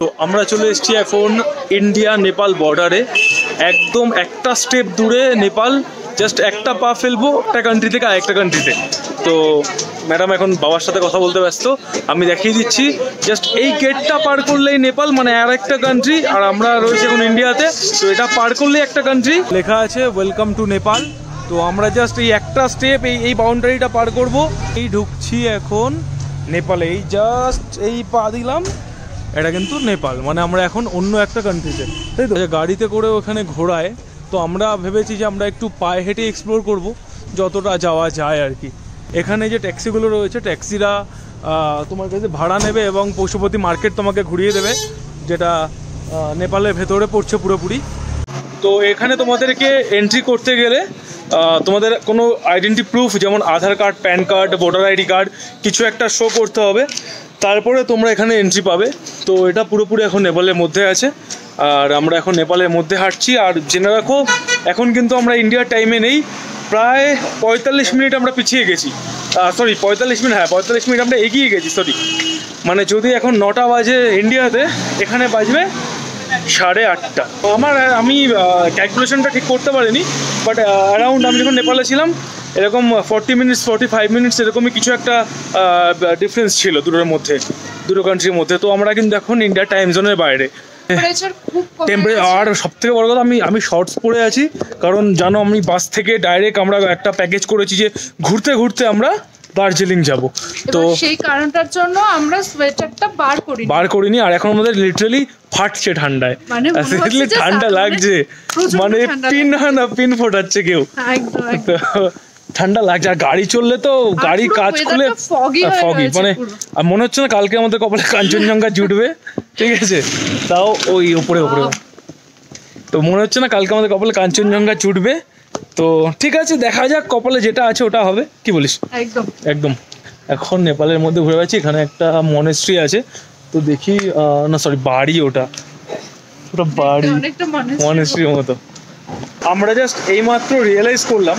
তো আমরা চলে এসেছি এখন ইন্ডিয়া নেপাল বর্ডারে। একদম একটা স্টেপ দূরে নেপাল, জাস্ট একটা পা ফেলবো একটা কান্ট্রি থেকে আরেকটা কান্ট্রিতে। তো ম্যাডাম এখন বাবার সাথে কথা বলতে ব্যস্ত, আমি দেখিয়ে দিচ্ছি। জাস্ট এই গেটটা পার করলেই নেপাল, মানে আর একটা কান্ট্রি, আর আমরা রয়েছি এখন ইন্ডিয়াতে। তো এটা পার করলেই একটা কান্ট্রি, লেখা আছে ওয়েলকাম টু নেপাল। তো আমরা জাস্ট এই একটা স্টেপ, এই বাউন্ডারিটা পার করব, এই ঢুকছি এখন নেপালে। এই জাস্ট এই পা দিলাম, এটা কিন্তু নেপাল, মানে আমরা এখন অন্য একটা কান্ট্রিতে, তাই তো? গাড়িতে করে ওখানে ঘোরায়, তো আমরা ভেবেছি যে আমরা একটু পায়ে হেঁটে এক্সপ্লোর করব যতটা যাওয়া যায় আর কি। এখানে যে ট্যাক্সিগুলো রয়েছে, ট্যাক্সিরা তোমার কাছে ভাড়া নেবে এবং পশুপতি মার্কেট তোমাকে ঘুরিয়ে দেবে, যেটা নেপালের ভেতরে পড়ছে পুরোপুরি। তো এখানে তোমাদেরকে এন্ট্রি করতে গেলে তোমাদের কোনো আইডেন্টি প্রুফ, যেমন Aadhaar card, PAN card, voter ID card, কিছু একটা শো করতে হবে, তারপরে তোমরা এখানে এন্ট্রি পাবে। তো এটা পুরোপুরি এখন নেপালের মধ্যে আছে, আর আমরা এখন নেপালের মধ্যে হাঁটছি। আর জেনে রাখো, এখন কিন্তু আমরা ইন্ডিয়ার টাইমে নেই, প্রায় 45 মিনিট আমরা পিছিয়ে গেছি। সরি 45 মিনিট, হ্যাঁ 45 মিনিট আমরা এগিয়ে গেছি, সরি। মানে যদি এখন 9টা বাজে ইন্ডিয়াতে, এখানে বাজবে 8:30। আমি ক্যালকুলেশনটা ঠিক করতে পারিনি, বাট অ্যারাউন্ড আমি যখন নেপালে ছিলাম এরকম 40 মিনিটস 45 মিনিটস এরকমই কিছু একটা ডিফারেন্স ছিল দুটো কান্ট্রির মধ্যে। তো আমরা কিন্তু এখন ইন্ডিয়ার টাইম জোনের বাইরে। আর সব থেকে বড় কথা, আমি শর্টস পরে আছি, কারণ জানো আমি বাস থেকে ডাইরেক্ট আমরা একটা প্যাকেজ করেছি যে ঘুরতে ঘুরতে আমরা দার্জিলিং যাব। তো সেই কারণটার জন্য আমরা সোয়েটারটা বার করিনি, আর এখন আমাদের লিটারালি ফাটছে ঠান্ডায়, ঠান্ডা লাগছে, মানে পিন ফোটাচ্ছে কেউ, ঠান্ডা লাগছে। আর গাড়ি চললে তো গাড়ি কাজ খুলে ফগি, মানে মনে হচ্ছে না কালকে আমাদের কপালে কাঞ্চনজঙ্ঘা জুটবে, ঠিক আছে? তাও ওই ওপরে তো মনে হচ্ছে না কালকে আমাদের কপালে কাঞ্চনজঙ্ঘা জুটবে। তো ঠিক আছে, দেখা যাক, কপালে যেটা আছে ওটা হবে, কি বলিস? একদম। এখন নেপালের মধ্যে ঘুরে বেড়াচ্ছি, এখানে একটা মনেস্ট্রি আছে, তো দেখি, না সরি বাড়ি, ওটা বাড়ি, মনেস্ট্রির মতো। আমরা জাস্ট এইমাত্র রিয়েলাইজ করলাম,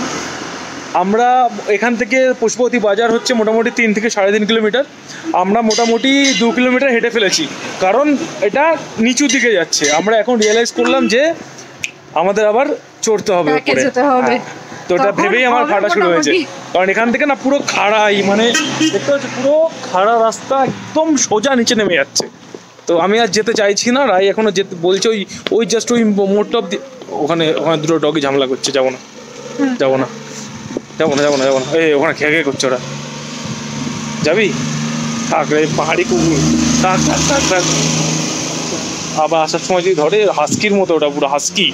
আমরা এখান থেকে পশুপতি বাজার হচ্ছে মোটামুটি 3 থেকে 3.5 কিলোমিটার, আমরা মোটামুটি 2 কিলোমিটার হেঁটে ফেলেছি, কারণ এটা নিচু দিকে যাচ্ছে। আমরা এখন রিয়েলাইজ করলাম যে আমাদের আবার চড়তে হবে উপরে, তো এটা ভেবেই আমার ফাটা শুরু হয়েছে, কারণ এখান থেকে না পুরো খাড়াই, মানে দেখতে পাচ্ছি পুরো খাড়া রাস্তা, একদম সোজা নিচে নেমে যাচ্ছে। তো আমি আর যেতে চাইছি না, রাই এখনো যেতে বলছে, ওই জাস্ট ওই মোড়টা অব্দি। ওখানে দুটো ডগি ঝামেলা করছে, যাবো না। এই ওখানে খেয়ে করছে ওরা, যাবি? থাক রে, পাহাড়ি কুকুর, থাক। আবার আসার সময় যদি ধরে, হাস্কির মতো, ওটা পুরো হাস্কি।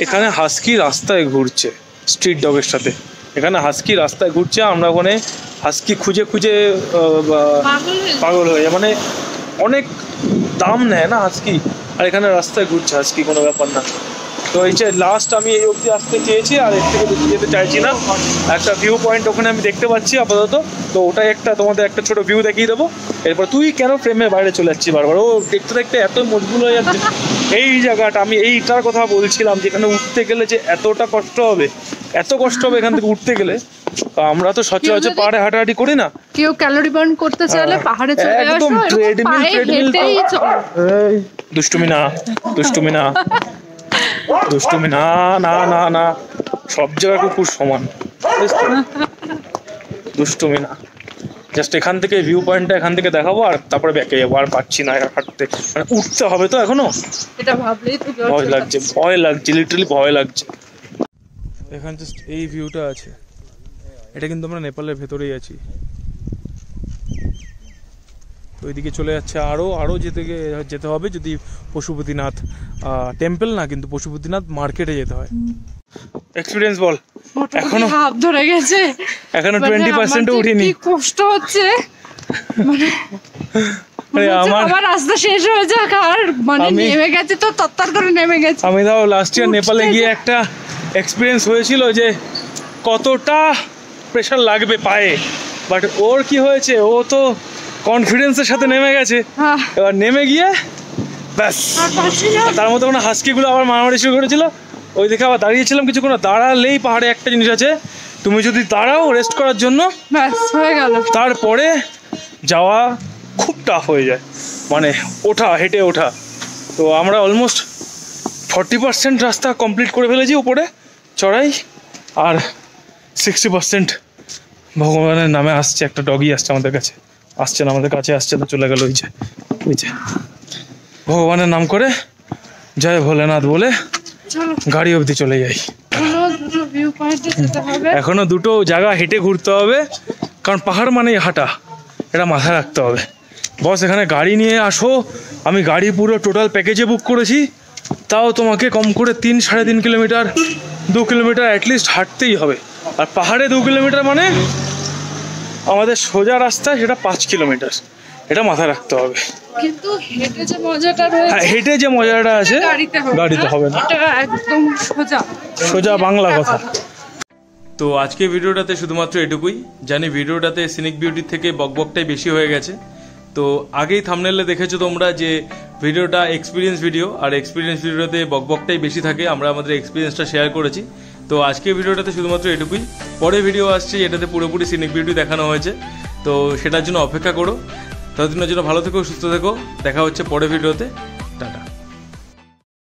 এখানে হাস্কি রাস্তায় ঘুরছে স্ট্রিট ডগের সাথে, এখানে হাস্কি রাস্তায় ঘুরছে, আমরা ওখানে হাস্কি খুঁজে পাগল হয়ে যায়, মানে অনেক দাম নেয় না হাস্কি, আর এখানে রাস্তায় ঘুরছে হাস্কি, কোনো ব্যাপার না। তো এই যে লাস্ট আমি এই অবধি আসতে চেয়েছি, আর এর থেকে বেশি যেতে চাইছি না। একটা ভিউ পয়েন্ট ওখানে আমি দেখতে পাচ্ছি আপাতত, তো ওটাই তোমাদের একটা ছোট ভিউ দেখিয়ে দেবো। এরপর তুই কেন ফ্রেমের বাইরে চলে যাচ্ছি বারবার? ও দেখতে এত মজবুত হয়ে যাচ্ছে এই জায়গাটা। আমি এইটার কথা বলছিলাম, যেখানে উঠতে গেলে যে এত কষ্ট হবে এখান থেকে উঠতে গেলে। আমরা তো সচরাচর পাহাড়ে হাঁটাহাঁটি করি না, কেউ ক্যালোরি বার্ন করতে চাইলে পাহাড়ে চলে আসো, একদম ট্রেডমিল। দুষ্টুমি না, সব জায়গায় কুকুর সমান, দুষ্টুমি না। জাস্ট এখান থেকে ভিউ পয়েন্টটা এখান থেকে দেখাবো, আর তারপরে ব্যাকে যাবো। আর পাচ্ছি না হাঁটতে, মানে উঠতে হবে তো এখনো, এটা ভাবলেই তো ভয় লাগছে, লিটারালি ভয় লাগছে। এখানে জাস্ট এই ভিউটা আছে, এটা কিন্তু আমরা নেপালের ভেতরেই আছি। ওইদিকে চলে যাচ্ছে, আরো যেতে হবে, যদি পশুপতিনাথ টেম্পল না, কিন্তু পশুপতিনাথ মার্কেটে যেতে হয়। এক্সপিরিয়েন্স বল। এখনো হাত ধরে গেছে, এখনো 20% উঠিনি, কষ্ট হচ্ছে, মানে আমার রাস্তা শেষ হয়ে যাক, আর মানে নেমে গেছে তো তত্তর করে নেমে গেছে। আমি তাও লাস্ট ইয়ার নেপালে গিয়ে একটা এক্সপিরিয়েন্স হয়েছিল যে কতটা প্রেশার লাগবে পায়ে, বাট ওর কি হয়েছে, ও তো কনফিডেন্সের সাথে নেমে গেছে। এবার নেমে গিয়ে ব্যাস, তার মধ্যে কোনো হাস্কিগুলো আবার মারামারি শুরু করেছিল। ওই দেখে আবার দাঁড়িয়েছিলাম কিছুক্ষণ। দাঁড়ালেই পাহাড়ে একটা জিনিস আছে, তুমি যদি দাঁড়াও রেস্ট করার জন্য, ব্যাস হয়ে গেল, তারপরে যাওয়া খুব টাফ হয়ে যায়। মানে ওঠা, হেঁটে ওঠা। তো আমরা অলমোস্ট 40% রাস্তা কমপ্লিট করে ফেলেছি উপরে চড়াই, আর 60% ভগবানের নামে আসছে। একটা ডগি আসছে আমাদের কাছে, আসছে না আমাদের কাছে, আসছে না, চলে গেল। ওই যে ভগবানের নাম করে জয় ভোলেনাথ বলে গাড়ি অবধি চলে যাই। এখনো দুটো জায়গা হেঁটে ঘুরতে হবে, কারণ পাহাড় মানেই হাঁটা, এটা মাথায় রাখতে হবে। বস এখানে গাড়ি নিয়ে আসো, আমি গাড়ি পুরো টোটাল প্যাকেজে বুক করেছি, তাও তোমাকে কম করে 3-3.5 কিলোমিটার, 2 কিলোমিটার অ্যাটলিস্ট হাঁটতেই হবে। আর পাহাড়ে 2 কিলোমিটার মানে আমাদের সোজা রাস্তা সেটা 5 কিলোমিটার, এটা মাথায় রাখতে হবে। কিন্তু হেঁটে যে মজাটা রয়েছে, হ্যাঁ হেঁটে যে মজাটা আছে গাড়িতে হবে না, এটা একদম সোজা বাংলা কথা। তো আজকে ভিডিওটাতে শুধুমাত্র এটুকুই। জানি ভিডিওটাতে সিনিক বিউটির থেকে বকবকটাই বেশি হয়ে গেছে। তো আগেই থাম্বনেলে দেখেছো তোমরা যে ভিডিওটা এক্সপিরিয়েন্স ভিডিও, আর এক্সপিরিয়েন্স ভিডিওতে বকবকটাই বেশি থাকে। আমরা আমাদের এক্সপিরিয়েন্সটা শেয়ার করেছি। তো আজকে ভিডিওটাতে শুধুমাত্র এটুকুই। পরে ভিডিও আসছে এটাতে পুরোপুরি সিনিক বিউটি দেখানো হয়েছে, তো সেটার জন্য অপেক্ষা করো। ততদিনের জন্য ভালো থেকো, সুস্থ থেকো, দেখা হচ্ছে পরের ভিডিওতে।